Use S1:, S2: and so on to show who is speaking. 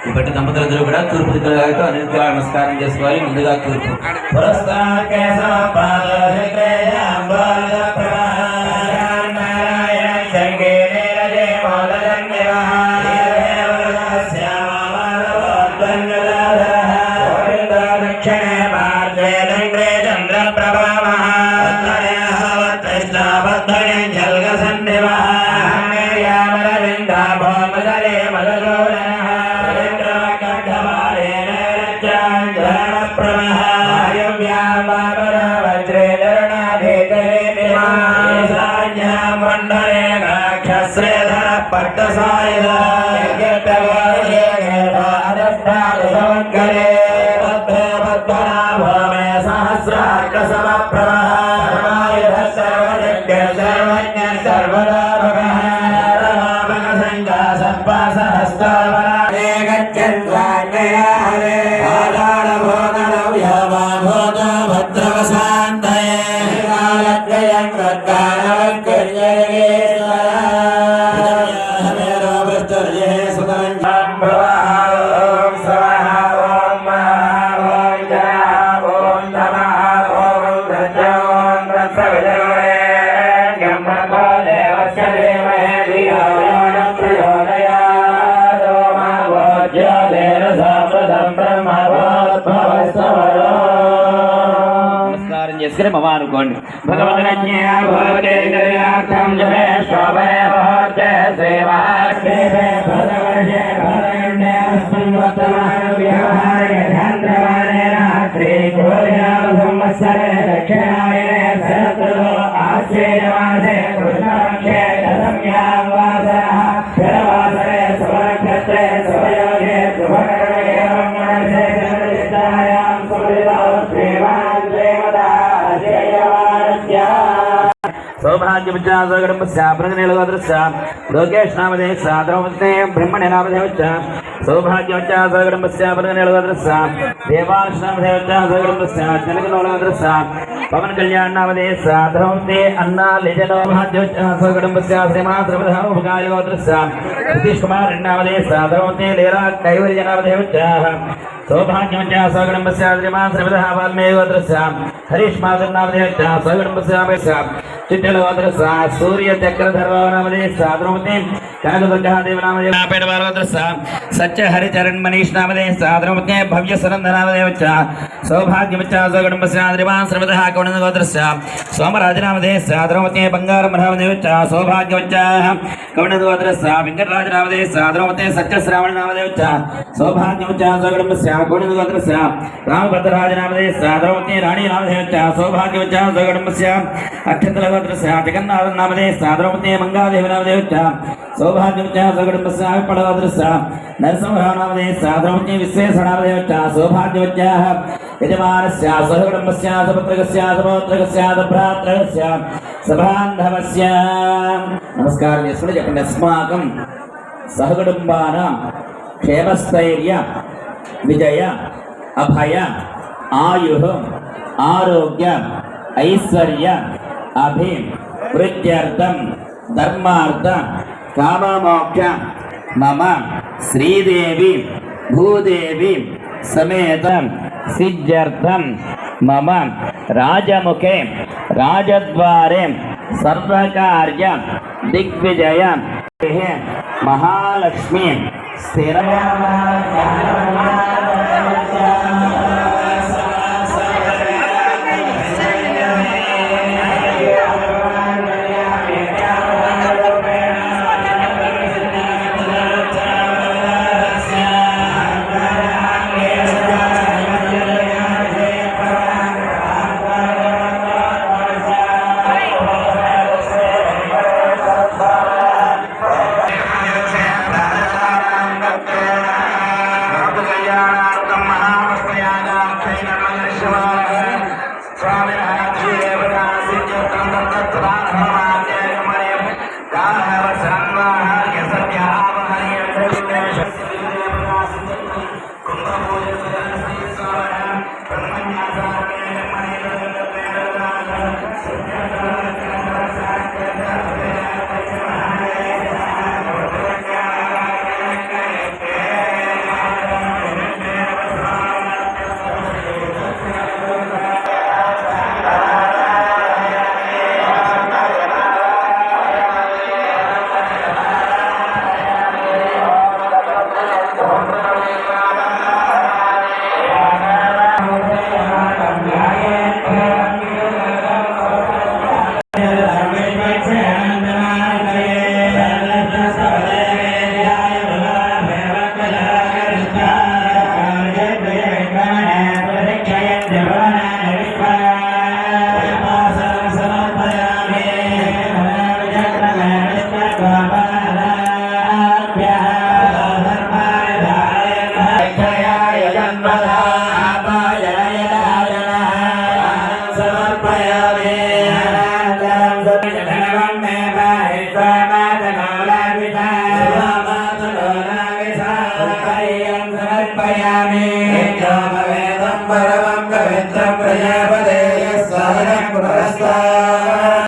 S1: ఇప్పటి దంపతులందరూ కూడా తూర్పు దిక్కులుగా అన్నిటికీ నమస్కారం చేసుకోవాలి. ముందుగా తూర్పు మమ అనుకోండి. सौभाग्यवच्चादृश्याद्रौपदे ब्रह्मणे नामधेवच्च सौभाग्यवच्चादृश्याब्रह्मणेलगोदृश्य देवांशनामधेवच्चादृश्य जनकनोलगोदृश्य पवन कल्याण नामधे साद्रौपदे अन्ना लेजनो भाग्यवच्चादृश्य श्रीमात्रपधामोपकायगोदृश्य सतीश कुमार नामधे साद्रौपदे लेरा कैवर्य नामधेवच्च सौभाग्यवच्चा सगणंबस्य श्रीमान श्रीमदः वाल्मीकिगोत्रस्य हरीश माधव नामधेवच्च सगणंबस्य चिट्टलगोत्रस्य सूर्य चक्रधर्वा नामधेय साद्रौपदे कनकदुर्गादेव नामधेय पेडवारगोत्रस्य सच्च हरिचरण मनीष नामधेय साद्रौपदे भव्य सरंध नामधेवच्च सौभाग्यवच्चा सगणंबस्य श्रीमान श्रीमदः कौणदगोत्रस्य सोमराज नामधेय साद्रौपदे बंगारम नामधेवच्च सौभाग्यवच्चा कौणदगोत्रस्य वेंकटराज नामधेय साद्रौपदे सच्च श्रावण नामधेवच्च सौभाग्यवच्चा सगणंबस्य कौणदगोत्रस्य रामभद्रराज नामधेय साद्रौपदे राणी नामधेवच्च सौभाग्यवच्चा सगणंबस्य अक्षतलगोत्रस्य जगन्नाथ नामधेय साद्रौपदे मंगादेव नामधेवच्च सौभाग्यवच्चा सगणंबस्य पडगोत्रस्य नरसिंह नामधेय साद्रौपदे विश्वेश्वर नामधेवच्च सौभाग्यवच्च यजमानस्य सगणंबस्य सपुत्रस्य सपौत्रस्य भ्रातृस्य सबान्धवस्य नमस्कार చెప్పండి. अस्माकं सहकुटुम्बानां क्षेमस्थैर्य विजय अभय आयुः आरोग्य ऐश्वर्य अभिवृद्ध्यर्थं धर्मार्थ काममोक्ष मम श्रीदेवी भूदेवी समेत सिद्ध्यर्थं मम राजमुखे राजद्वारे सर्वकार्य दिग्विजय महालक्ष्मी स्थिर
S2: Yeah. यज्ञोपवेदं परमं पवित्रं प्रजापतिं